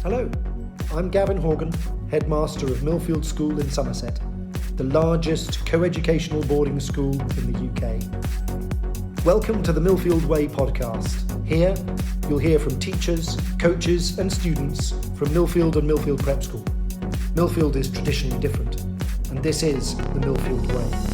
Hello, I'm Gavin Horgan, Headmaster of Millfield School in Somerset, the largest co-educational boarding school in the UK. Welcome to the Millfield Way Podcast. Here, you'll hear from teachers, coaches and students from Millfield and Millfield Prep School. Millfield is traditionally different, and this is the Millfield Way.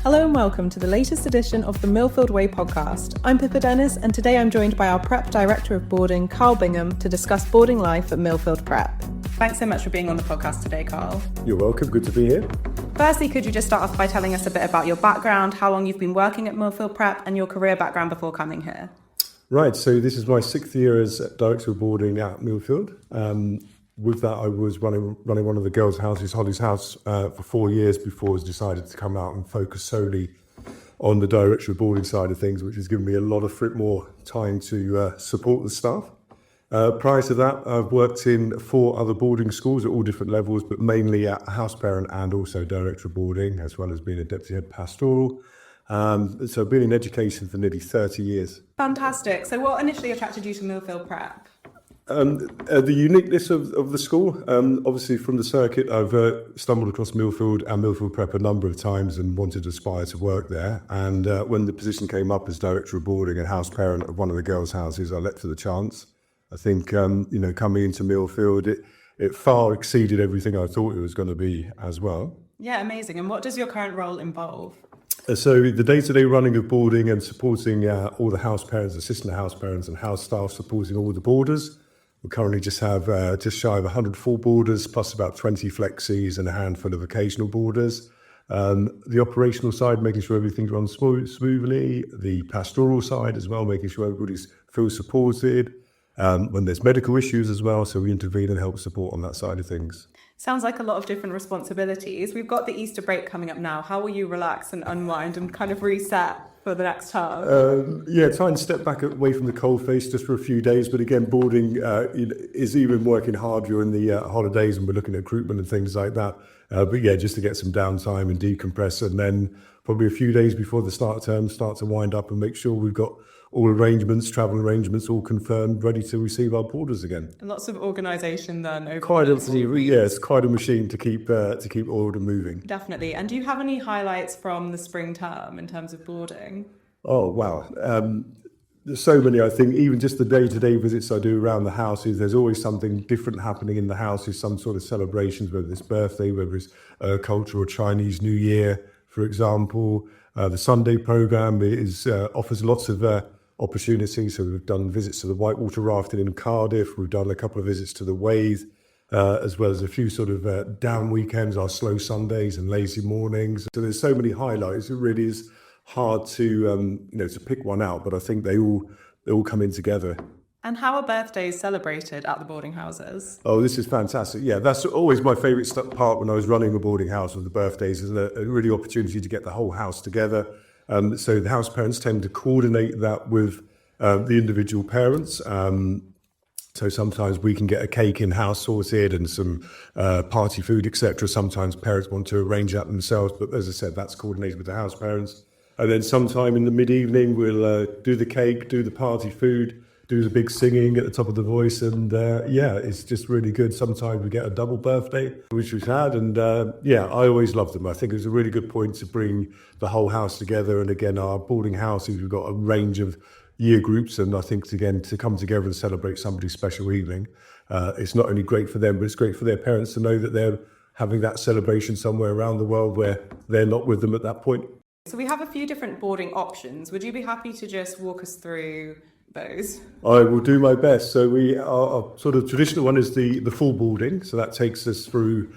Hello and welcome to the latest edition of the Millfield Way Podcast. I'm Pippa Dennis, and today I'm joined by our Prep Director of Boarding, Carl Bingham, to discuss boarding life at Millfield Prep. Thanks so much for being on the podcast today, Carl. You're welcome, good to be here. Firstly, could you just start off by telling us a bit about your background, how long you've been working at Millfield Prep, and your career background before coming here? Right, so this is my 6th year as Director of Boarding at Millfield. With that, I was running one of the girls' houses, Holly's house, for 4 years before I was decided to come out and focus solely on the Director of Boarding side of things, which has given me a lot of more time to support the staff. Prior to that, I've worked in 4 other boarding schools at all different levels, but mainly at house parent and also Director of Boarding, as well as being a Deputy Head Pastoral. So I've been in education for nearly 30 years. Fantastic. So what initially attracted you to Millfield Prep? The uniqueness of the school, obviously from the circuit, I've stumbled across Millfield and Millfield Prep a number of times and wanted to aspire to work there. And when the position came up as Director of Boarding and house parent of one of the girls' houses, I leapt for the chance. I think, coming into Millfield, it far exceeded everything I thought it was going to be as well. Yeah, amazing. And what does your current role involve? So the day-to-day running of boarding and supporting all the house parents, assistant house parents and house staff, supporting all the boarders. We currently just have just shy of 104 boarders, plus about 20 flexies and a handful of occasional boarders. The operational side, making sure everything runs smoothly. The pastoral side as well, making sure everybody feels supported. When there's medical issues as well, so we intervene and help support on that side of things. Sounds like a lot of different responsibilities. We've got the Easter break coming up now. How will you relax and unwind and kind of reset for the next term? Try and step back away from the coalface just for a few days. But again, boarding is even working hard during the holidays, and we're looking at recruitment and things like that. Just to get some downtime and decompress, and then probably a few days before the start of term, start to wind up and make sure we've got all arrangements, travel arrangements, all confirmed, ready to receive our boarders again. And lots of organisation then. It's quite a machine to keep order moving. Definitely. And do you have any highlights from the spring term in terms of boarding? Oh wow, there's so many. I think even just the day-to-day visits I do around the houses, there's always something different happening in the houses. Some sort of celebrations, whether it's birthday, whether it's cultural Chinese New Year, for example. The Sunday programme offers lots of opportunities. So we've done visits to the whitewater rafting in Cardiff. We've done a couple of visits to the Waith, as well as a few sort of down weekends, our slow Sundays and lazy mornings. So there's so many highlights. It really is hard to pick one out, but I think they all come in together. And how are birthdays celebrated at the boarding houses? Oh, this is fantastic. Yeah, that's always my favourite part when I was running a boarding house, with the birthdays. Is a really opportunity to get the whole house together. So the house parents tend to coordinate that with the individual parents. So sometimes we can get a cake in-house sorted and some party food, etc. Sometimes parents want to arrange that themselves. But as I said, that's coordinated with the house parents. And then sometime in the mid-evening, we'll do the cake, do the party food, do the big singing at the top of the voice, and it's just really good. Sometimes we get a double birthday, which we've had, and I always love them. I think it's a really good point to bring the whole house together. And again, our boarding houses, we've got a range of year groups, and I think again to come together and celebrate somebody's special evening, it's not only great for them, but it's great for their parents to know that they're having that celebration somewhere around the world where they're not with them at that point. So we have a few different boarding options. Would you be happy to just walk us through those? I will do my best. So our sort of traditional one is the full boarding. So that takes us through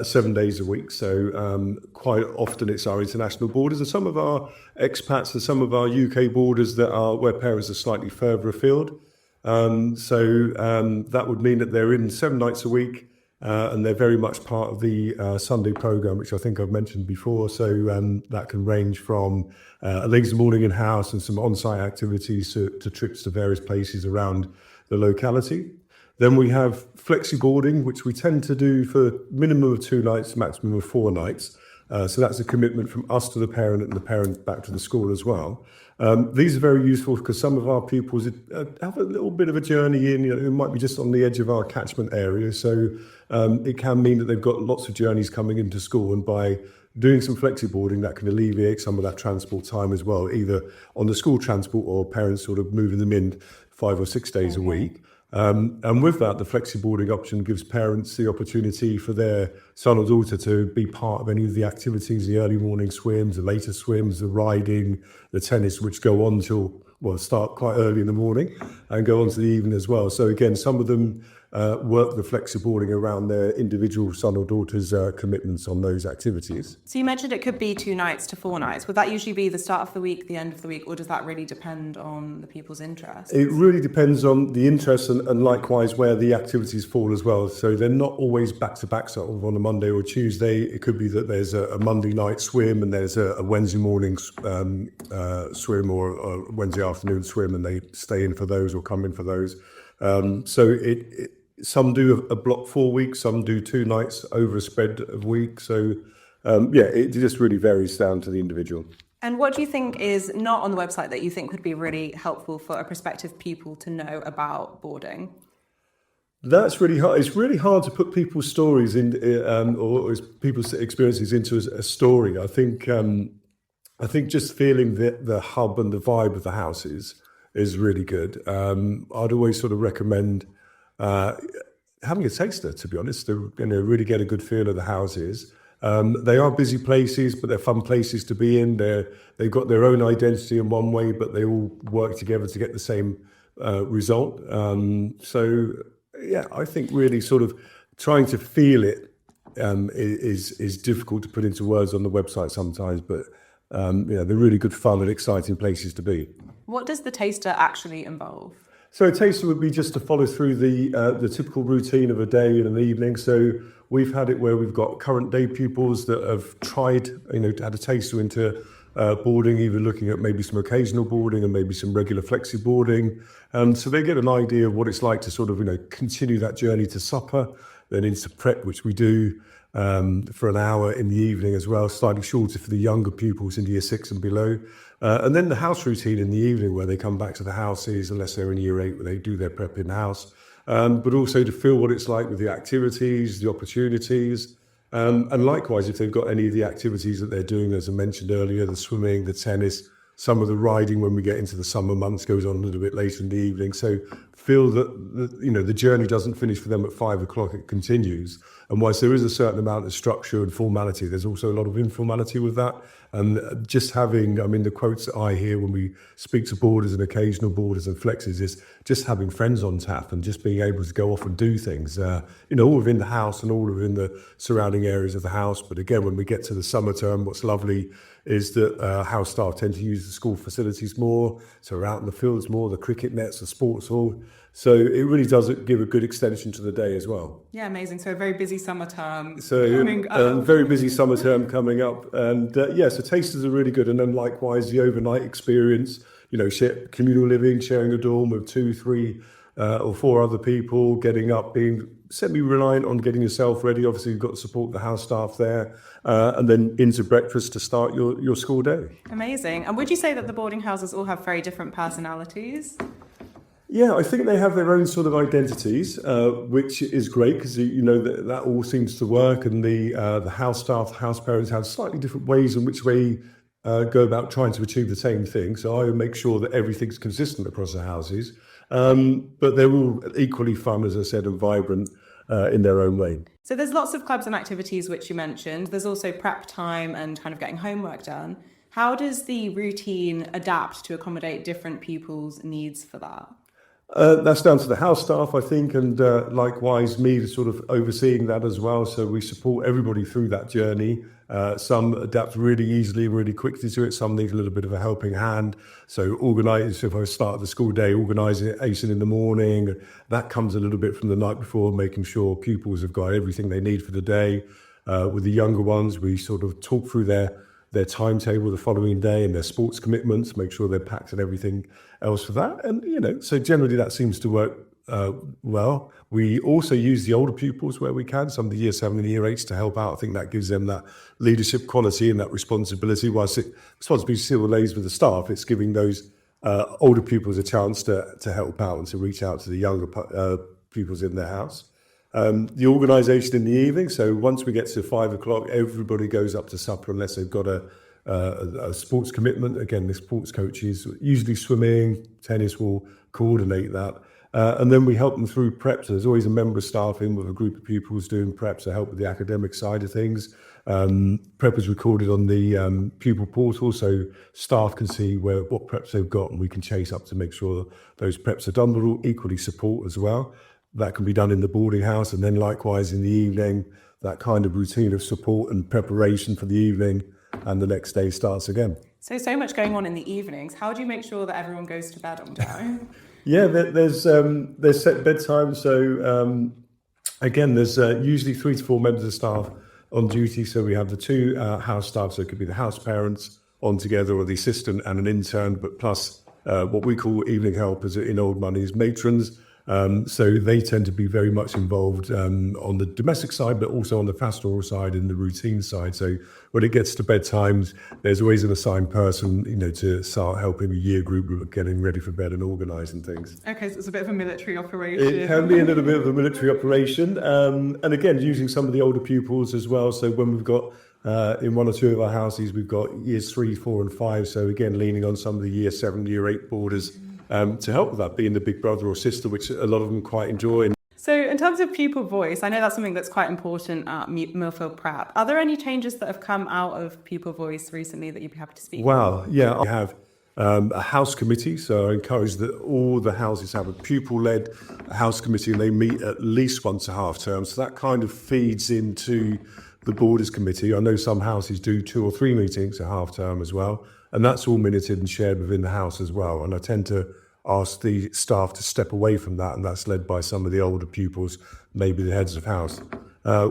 7 days a week. So quite often it's our international boarders and some of our expats and some of our UK boarders where parents are slightly further afield. That would mean that they're in 7 nights a week. And they're very much part of the Sunday programme, which I think I've mentioned before. So that can range from a lazy morning in-house and some on-site activities to trips to various places around the locality. Then we have flexi boarding, which we tend to do for minimum of 2 nights, maximum of 4 nights. So that's a commitment from us to the parent and the parent back to the school as well. These are very useful because some of our pupils have a little bit of a journey in, who might be just on the edge of our catchment area. So it can mean that they've got lots of journeys coming into school, and by doing some flexi-boarding, that can alleviate some of that transport time as well, either on the school transport or parents sort of moving them in 5 or 6 days a week. And with that, the flexi-boarding option gives parents the opportunity for their son or daughter to be part of any of the activities, the early morning swims, the later swims, the riding, the tennis, which go on start quite early in the morning and go on to the evening as well. So again, some of them work the flexi-boarding around their individual son or daughter's commitments on those activities. So you mentioned it could be 2 nights to 4 nights. Would that usually be the start of the week, the end of the week, or does that really depend on the pupil's interests? It really depends on the interests and likewise where the activities fall as well. So they're not always back-to-back sort of on a Monday or Tuesday. It could be that there's a Monday night swim and there's a Wednesday morning swim or a Wednesday afternoon swim, and they stay in for those or come in for those. Some do a block 4 weeks, some do 2 nights over a spread of weeks. So, it just really varies down to the individual. And what do you think is not on the website that you think would be really helpful for a prospective pupil to know about boarding? That's really hard. It's really hard to put people's stories in, or people's experiences into a story. I think just feeling the hub and the vibe of the house is really good. I'd always sort of recommend having a taster, to be honest, to really get a good feel of the houses. They are busy places, but they're fun places to be in. They've got their own identity in one way, but they all work together to get the same result. I think really sort of trying to feel it is difficult to put into words on the website sometimes, but they're really good fun and exciting places to be. What does the taster actually involve? So a taster would be just to follow through the typical routine of a day and an evening. So we've had it where we've got current day pupils that have tried, had a taster into boarding, either looking at maybe some occasional boarding and maybe some regular flexi boarding. So they get an idea of what it's like to sort of, continue that journey to supper, then into prep, which we do for an hour in the evening as well, slightly shorter for the younger pupils in year 6 and below. And then the house routine in the evening where they come back to the houses, unless they're in year 8, where they do their prep in-house. But also to feel what it's like with the activities, the opportunities. And likewise, if they've got any of the activities that they're doing, as I mentioned earlier, the swimming, the tennis, some of the riding when we get into the summer months goes on a little bit later in the evening. So feel that the journey doesn't finish for them at 5 o'clock, it continues. And whilst there is a certain amount of structure and formality, there's also a lot of informality with that. And just having, the quotes that I hear when we speak to boarders and occasional boarders and flexes is just having friends on tap and just being able to go off and do things, all within the house and all within the surrounding areas of the house. But again, when we get to the summer term, what's lovely is that house staff tend to use the school facilities more. So we're out in the fields more, the cricket nets, the sports hall. So it really does give a good extension to the day as well. Yeah, amazing. So a very busy summer term. Very busy summer term coming up. And so tasters are really good. And then likewise, the overnight experience, communal living, sharing a dorm with 2, 3 or 4 other people, getting up, being semi-reliant on getting yourself ready. Obviously, you've got to support the house staff there. And then into breakfast to start your school day. Amazing. And would you say that the boarding houses all have very different personalities? Yeah, I think they have their own sort of identities, which is great because that all seems to work, and the house staff, the house parents have slightly different ways in which they go about trying to achieve the same thing. So I make sure that everything's consistent across the houses, but they're all equally fun, as I said, and vibrant in their own way. So there's lots of clubs and activities which you mentioned. There's also prep time and kind of getting homework done. How does the routine adapt to accommodate different pupils' needs for that? That's down to the house staff, I think, and likewise me sort of overseeing that as well. So we support everybody through that journey. Some adapt really easily, really quickly to it. Some need a little bit of a helping hand. So if I start the school day, organising it, acing in the morning, that comes a little bit from the night before, making sure pupils have got everything they need for the day. With the younger ones, we sort of talk through their timetable the following day and their sports commitments, make sure they're packed and everything else for that. And, so generally that seems to work well. We also use the older pupils where we can, some of the year 7 and year 8s to help out. I think that gives them that leadership quality and that responsibility. Whilst responsibility still lays with the staff, it's giving those older pupils a chance to help out and to reach out to the younger pupils in their house. The organisation in the evening, so once we get to 5 o'clock, everybody goes up to supper unless they've got a sports commitment. Again, the sports coaches, usually swimming, tennis, will coordinate that. And then we help them through prep. So there's always a member of staff in with a group of pupils doing prep to help with the academic side of things. Prep is recorded on the pupil portal, so staff can see what preps they've got, and we can chase up to make sure those preps are done, but all equally support as well. That can be done in the boarding house, and then likewise in the evening, that kind of routine of support and preparation for the evening, and the next day starts again. So much going on in the evenings. How do you make sure that everyone goes to bed on time? Yeah, there's set bedtime. So again, there's usually 3 to 4 members of staff on duty. So we have the 2 house staff. So it could be the house parents on together, or the assistant and an intern, but plus what we call evening helpers in old money is matrons. So they tend to be very much involved on the domestic side, but also on the pastoral side and the routine side. So when it gets to bedtimes, there's always an assigned person, to start helping a year group with getting ready for bed and organising things. Okay, so it's a bit of a military operation. It can be a little bit of a military operation. And again, using some of the older pupils as well. So when we've got in 1 or 2 of our houses, we've got years 3, 4 and 5. So again, leaning on some of the year 7, year 8 boarders to help with that, being the big brother or sister, which a lot of them quite enjoy. So in terms of pupil voice, I know that's something that's quite important at Millfield Prep. Are there any changes that have come out of pupil voice recently that you'd be happy to speak Well, yeah, I have a house committee, so I encourage that all the houses have a pupil-led house committee, and they meet at least once a half term. So that kind of feeds into the boarders committee. I know some houses do 2 or 3 meetings a half term as well, and that's all minuted and shared within the house as well. And I tend to ask the staff to step away from that, and that's led by some of the older pupils, maybe the heads of house.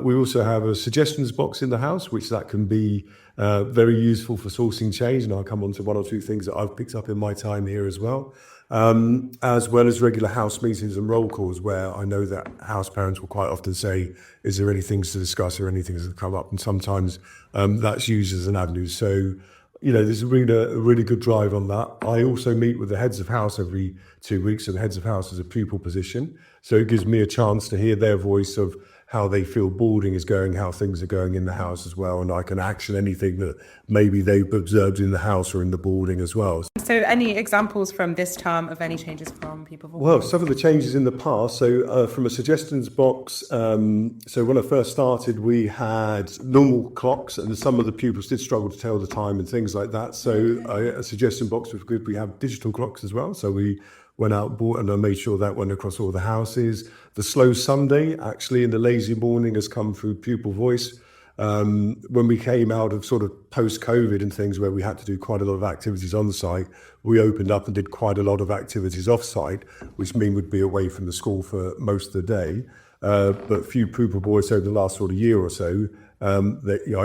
We also have a suggestions box in the house, which that can be very useful for sourcing change, and I'll come on to 1 or 2 things that I've picked up in my time here as well as regular house meetings and roll calls, where I know that house parents will quite often say, is there any things to discuss or anything that come up? And sometimes that's used as an avenue. So there's a really good drive on that. I also meet with the heads of house every 2 weeks, and the heads of house is a pupil position. So it gives me a chance to hear their voice of how they feel boarding is going, how things are going in the house as well. And I can action anything that maybe they've observed in the house or in the boarding as well. So any examples from this term of any changes from pupil voice? Well, some of the changes in the past. So from a suggestions box, so when I first started, we had normal clocks, and some of the pupils did struggle to tell the time and things like that. So a suggestion box was good. We have digital clocks as well. So we went out and bought, and I made sure that went across all the houses. The slow Sunday, actually, in the lazy morning has come through pupil voice. When we came out of sort of post-COVID and things where we had to do quite a lot of activities on the site, we opened up and did quite a lot of activities off-site, which mean we'd be away from the school for most of the day. But few pupil boys over the last sort of year or so, I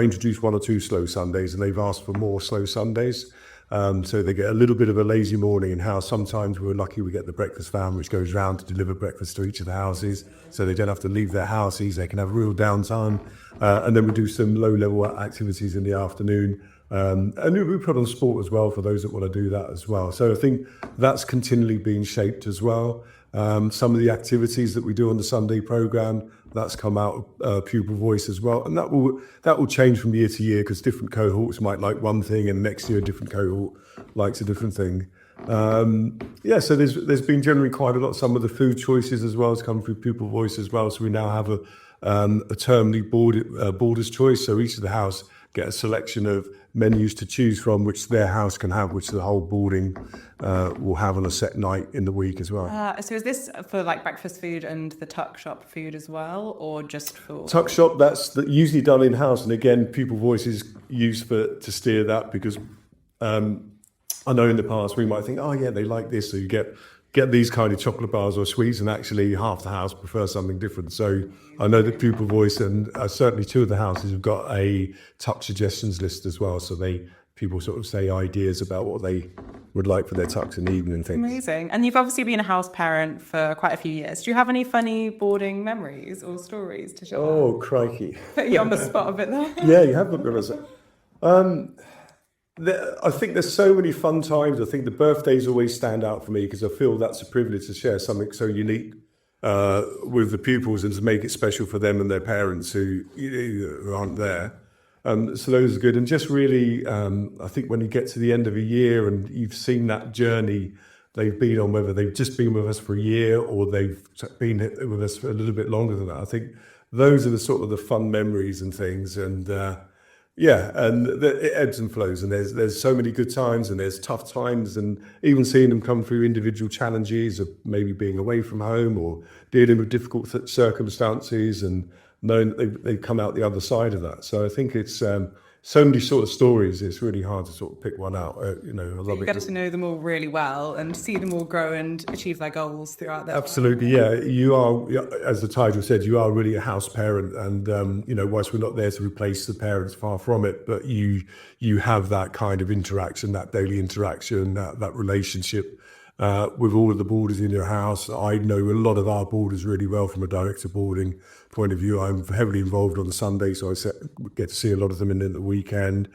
introduced 1 or 2 slow Sundays, and they've asked for more slow Sundays. So they get a little bit of a lazy morning in house. Sometimes we're lucky we get the breakfast van, which goes round to deliver breakfast to each of the houses, so they don't have to leave their houses. They can have real downtime. And then we do some low-level activities in the afternoon. And we put on sport as well for those that want to do that as well. So I think that's continually being shaped as well. Some of the activities that we do on the Sunday programme, that's come out of pupil voice as well, and that will change from year to year, because different cohorts might like one thing, and next year a different cohort likes a different thing. So there's been generally quite a lot. Some of the food choices as well has come through pupil voice as well. So we now have a termly boarders choice. So each of the house get a selection of menus to choose from, which their house can have, which the whole boarding will have on a set night in the week as well. So is this for like breakfast food and the tuck shop food as well, or just for... Tuck shop, that's usually done in-house. And again, pupil voice is used to steer that, because I know in the past we might think, oh yeah, they like this. So you get these kind of chocolate bars or sweets, and actually half the house prefer something different. So I know that pupil voice, and certainly 2 of the houses have got a tuck suggestions list as well. So people sort of say ideas about what they would like for their tucks in the evening and things. Amazing. And you've obviously been a house parent for quite a few years. Do you have any funny boarding memories or stories to share? Oh, crikey. Put you on the spot a bit there. Yeah, you have put me on the spot. I think there's so many fun times. I think the birthdays always stand out for me because I feel that's a privilege to share something so unique with the pupils and to make it special for them and their parents who aren't there. So those are good. And just really, I think when you get to the end of a year and you've seen that journey they've been on, whether they've just been with us for a year or they've been with us for a little bit longer than that, I think those are the sort of the fun memories and things. And it ebbs and flows, and there's so many good times and there's tough times, and even seeing them come through individual challenges of maybe being away from home or dealing with difficult circumstances and knowing that they've come out the other side of that. So I think it's so many sort of stories. It's really hard to sort of pick one out. I love you get to know them all really well and see them all grow and achieve their goals throughout their Absolutely, yeah. You are, as the title said, you are really a house parent, and whilst we're not there to replace the parents, far from it, but you have that kind of interaction, that daily interaction, that relationship with all of the boarders in your house. I know a lot of our boarders really well from a director boarding point of view. I'm heavily involved on the Sunday, so I get to see a lot of them in the weekend.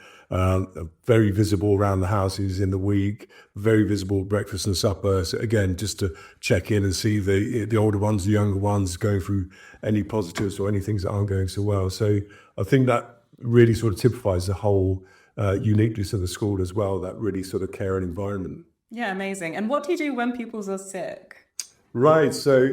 Very visible around the houses in the week, very visible at breakfast and supper. So again, just to check in and see the older ones, the younger ones, going through any positives or any things that aren't going so well. So I think that really sort of typifies the whole uniqueness of the school as well, that really sort of care and environment. Yeah, amazing. And what do you do when pupils are sick? Right. So,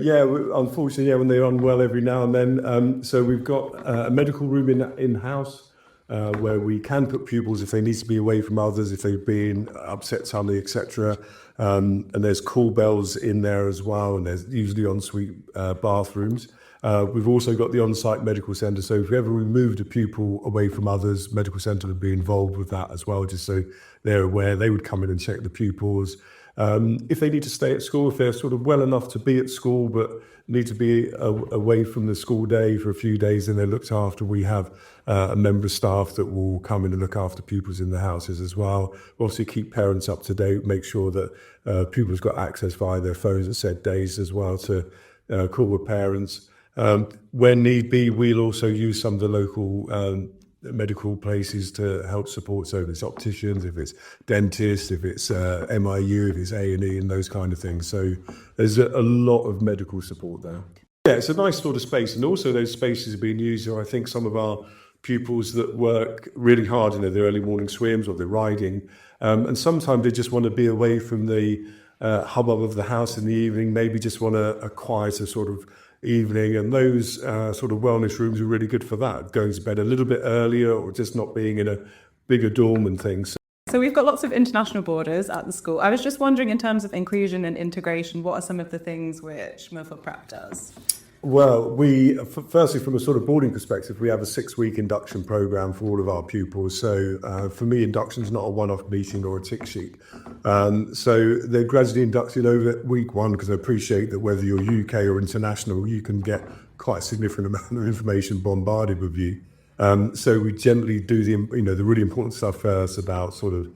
unfortunately, when they're unwell every now and then. So we've got a medical room in-house where we can put pupils if they need to be away from others, if they've been upset tummy, etc. And there's call bells in there as well. And there's usually ensuite bathrooms. We've also got the on-site medical centre. So if we ever removed a pupil away from others, medical centre would be involved with that as well, just so they're aware. They would come in and check the pupils. If they need to stay at school, if they're sort of well enough to be at school but need to be away from the school day for a few days and they're looked after, we have a member of staff that will come in and look after pupils in the houses as well. We obviously keep parents up to date, make sure that pupils got access via their phones at said days as well to call with parents. When need be, we'll also use some of the local medical places to help support. So if it's opticians, if it's dentists, if it's MIU, if it's A&E and those kind of things. So there's a lot of medical support there. Yeah, it's a nice sort of space. And also those spaces are being used, I think some of our pupils that work really hard, their early morning swims or their riding. And sometimes they just want to be away from the hubbub of the house in the evening, maybe just want a quieter sort of evening, and those sort of wellness rooms are really good for that, going to bed a little bit earlier or just not being in a bigger dorm and things. So we've got lots of international boarders at the school. I was just wondering, in terms of inclusion and integration, what are some of the things which Millfield Prep does? Well, we, firstly, from a sort of boarding perspective, we have a 6-week induction program for all of our pupils. So for me, induction is not a one-off meeting or a tick sheet. So they're gradually inducted over week 1, because I appreciate that whether you're UK or international, you can get quite a significant amount of information bombarded with you. So we generally do the really important stuff first about sort of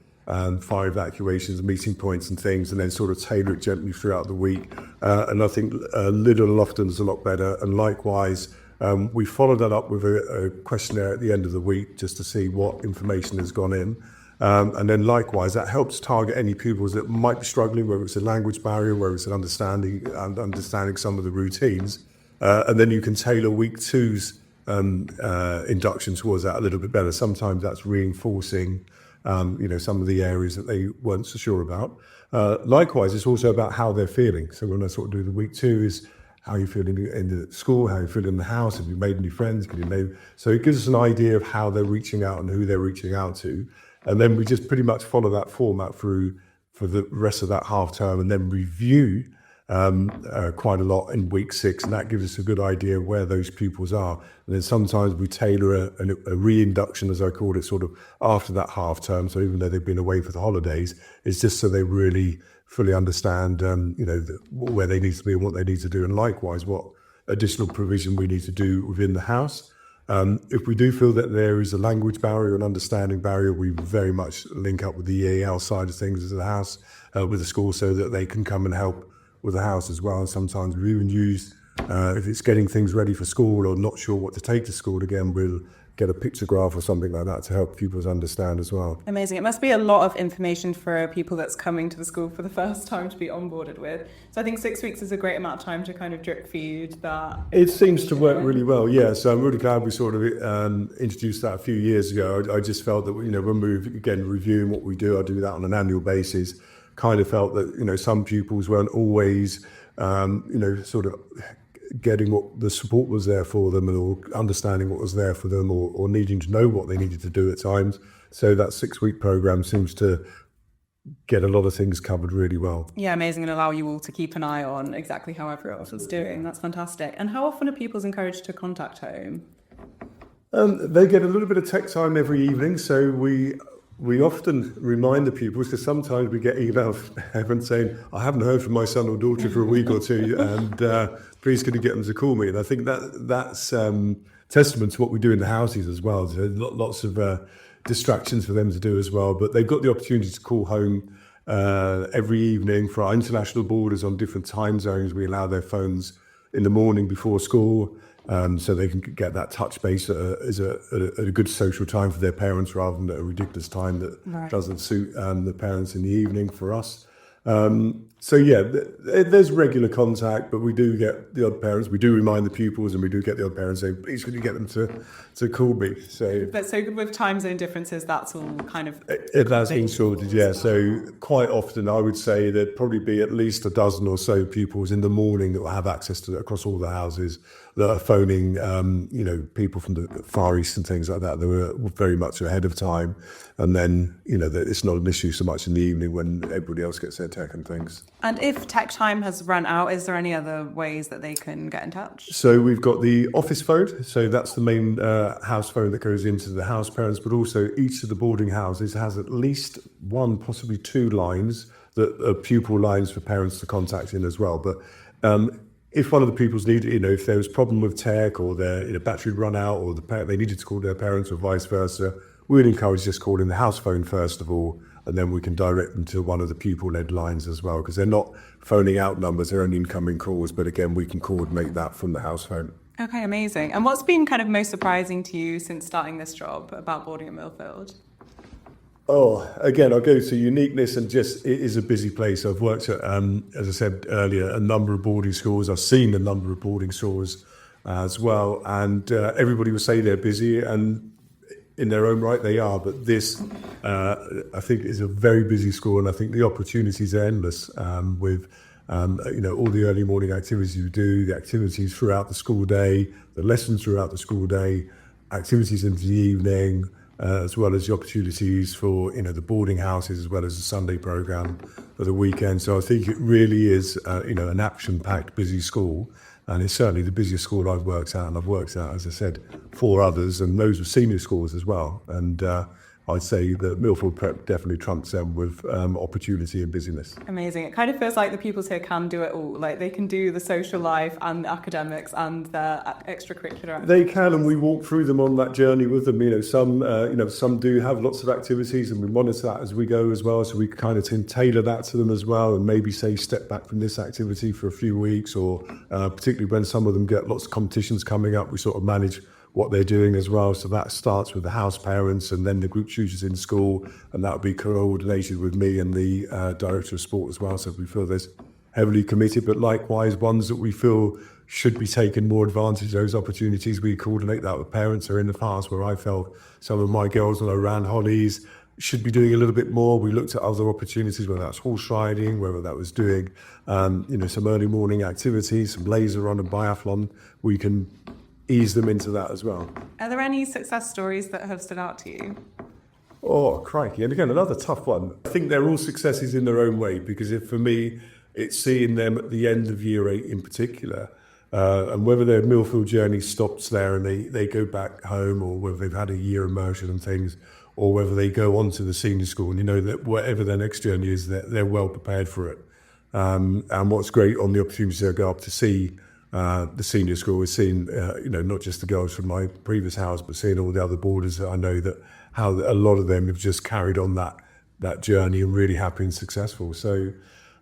fire evacuations, meeting points and things, and then sort of tailor it gently throughout the week. And I think little and often is a lot better. And likewise, we follow that up with a questionnaire at the end of the week just to see what information has gone in. And then likewise, that helps target any pupils that might be struggling, whether it's a language barrier, whether it's an understanding some of the routines. And then you can tailor week 2's induction towards that a little bit better. Sometimes that's reinforcing some of the areas that they weren't so sure about. Likewise, it's also about how they're feeling. So when I sort of do the week 2 is how you feel in the school, how you feel in the house, have you made any friends, so it gives us an idea of how they're reaching out and who they're reaching out to. And then we just pretty much follow that format through for the rest of that half term, and then review quite a lot in week 6, and that gives us a good idea of where those pupils are. And then sometimes we tailor a re-induction, as I call it, sort of after that half term. So even though they've been away for the holidays, it's just so they really fully understand, where they need to be and what they need to do, and likewise what additional provision we need to do within the house. If we do feel that there is a language barrier, an understanding barrier, we very much link up with the EAL side of things as the house, with the school, so that they can come and help with the house as well. And sometimes we even use, if it's getting things ready for school or not sure what to take to school, again, we'll get a pictograph or something like that to help pupils understand as well. Amazing. It must be a lot of information for people that's coming to the school for the first time to be onboarded with. So I think 6 weeks is a great amount of time to kind of drip feed that. It seems to work really well, yeah. So I'm really glad we sort of introduced that a few years ago. I just felt that, when we were, again, reviewing what we do, I do that on an annual basis, kind of felt that, some pupils weren't always, sort of getting what the support was there for them, or understanding what was there for them, or needing to know what they needed to do at times. So that 6-week program seems to get a lot of things covered really well. Yeah, amazing, and allow you all to keep an eye on exactly how everyone else is doing. That's fantastic. And how often are pupils encouraged to contact home? They get a little bit of tech time every evening, so we often remind the pupils, because sometimes we get emails from parents saying, I haven't heard from my son or daughter for a week or two, and please can you get them to call me? And I think that's testament to what we do in the houses as well. There's lots of distractions for them to do as well, but they've got the opportunity to call home every evening. For our international boarders on different time zones, we allow their phones in the morning before school, so they can get that touch base at a good social time for their parents, rather than at a ridiculous time that doesn't suit the parents in the evening for us. So yeah, there's regular contact, but we do get the odd parents. We do remind the pupils, and we do get the odd parents saying, please can you get them to call me. So with time zone differences, that's all kind of... It has been sorted, yeah. So quite often I would say there'd probably be at least a dozen or so pupils in the morning that will have access to it across all the houses, that are phoning, people from the Far East and things like that. They were very much ahead of time. And then, that it's not an issue so much in the evening when everybody else gets their tech and things. And if tech time has run out, is there any other ways that they can get in touch? So we've got the office phone. So that's the main house phone that goes into the house parents, but also each of the boarding houses has at least one, possibly two lines that are pupil lines for parents to contact in as well. But if one of the pupils needed, if there was a problem with tech, or their battery had run out, or they needed to call their parents, or vice versa, we'd encourage just calling the house phone first of all, and then we can direct them to one of the pupil-led lines as well, because they're not phoning out numbers, they're only incoming calls. But again, we can coordinate that from the house phone. Okay, amazing. And what's been kind of most surprising to you since starting this job about boarding at Millfield? Oh, again, I'll go to uniqueness, and just it is a busy place. I've worked at, as I said earlier, a number of boarding schools. I've seen a number of boarding schools as well, and everybody will say they're busy, and in their own right they are. But this, I think, is a very busy school, and I think the opportunities are endless with all the early morning activities you do, the activities throughout the school day, the lessons throughout the school day, activities into the evening, as well as the opportunities for the boarding houses, as well as the Sunday programme for the weekend. So I think it really is an action-packed, busy school, and it's certainly the busiest school I've worked at. And I've worked at, as I said, 4 others, and those were senior schools as well. And I'd say that Millfield Prep definitely trumps them with opportunity and busyness. Amazing. It kind of feels like the pupils here can do it all. Like they can do the social life and the academics and their extracurricular activities. They can, and we walk through them on that journey with them. Some do have lots of activities, and we monitor that as we go as well. So we kind of can tailor that to them as well, and maybe say step back from this activity for a few weeks, or particularly when some of them get lots of competitions coming up, we sort of manage what they're doing as well. So that starts with the house parents and then the group tutors in school, and that will be coordinated with me and the director of sport as well. So we feel there's heavily committed, but likewise ones that we feel should be taking more advantage of those opportunities, we coordinate that with parents. Or in the past where I felt some of my girls when I ran Hollies should be doing a little bit more, we looked at other opportunities, whether that's horse riding, whether that was doing some early morning activities, some laser run and biathlon. We can ease them into that as well. Are there any success stories that have stood out to you? Oh, crikey. And again, another tough one. I think they're all successes in their own way, because for me, it's seeing them at the end of year 8 in particular, and whether their Millfield journey stops there and they go back home, or whether they've had a year immersion and things, or whether they go on to the senior school, and that whatever their next journey is, they're well prepared for it. And what's great on the opportunity to go up to see the senior school, we've seen, not just the girls from my previous house, but seeing all the other boarders that I know, that how a lot of them have just carried on that journey and really happy and successful. So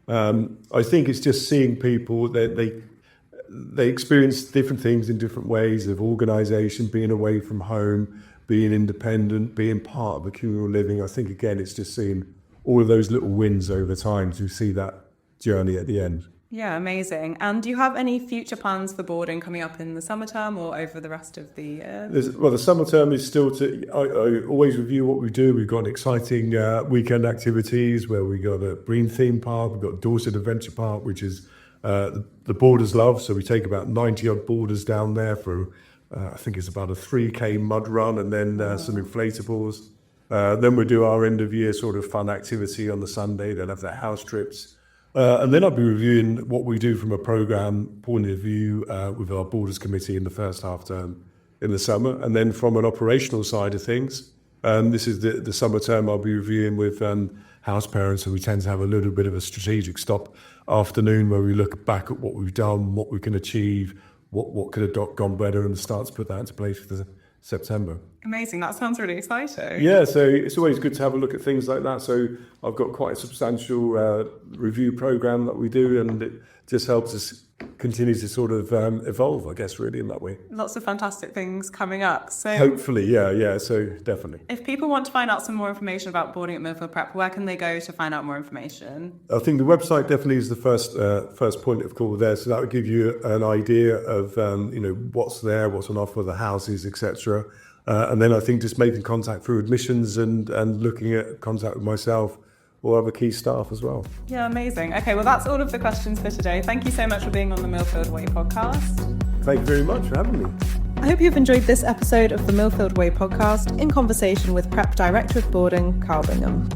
I think it's just seeing people that they experience different things in different ways of organisation, being away from home, being independent, being part of a communal living. I think, again, it's just seeing all of those little wins over time to see that journey at the end. Yeah, amazing. And do you have any future plans for boarding coming up in the summer term or over the rest of the year? The summer term is still I always review what we do. We've got exciting weekend activities where we got a green theme park. We've got Dorset Adventure Park, which is the boarders love. So we take about 90 odd boarders down there for, I think it's about a 3K mud run and then some inflatables. Then we do our end of year sort of fun activity on the Sunday. They'll have their house trips. And then I'll be reviewing what we do from a programme point of view with our Boarders Committee in the first half term in the summer. And then from an operational side of things, this is the summer term, I'll be reviewing with house parents, and we tend to have a little bit of a strategic stop afternoon where we look back at what we've done, what we can achieve, what could have gone better, and start to put that into place for September. Amazing. That sounds really exciting. Yeah, so it's always good to have a look at things like that. So I've got quite a substantial review program that we do, and it just helps us continue to sort of evolve, I guess, really in that way. Lots of fantastic things coming up. So hopefully, yeah, so definitely. If people want to find out some more information about boarding at Millfield Prep, where can they go to find out more information? I think the website definitely is the first point of call there. So that would give you an idea of what's there, what's on offer, the houses, etc. And then I think just making contact through admissions and looking at contact with myself or other key staff as well. Yeah, amazing. Okay, well, that's all of the questions for today. Thank you so much for being on the Millfield Way podcast. Thank you very much for having me. I hope you've enjoyed this episode of the Millfield Way podcast in conversation with Prep Director of Boarding, Carl Bingham.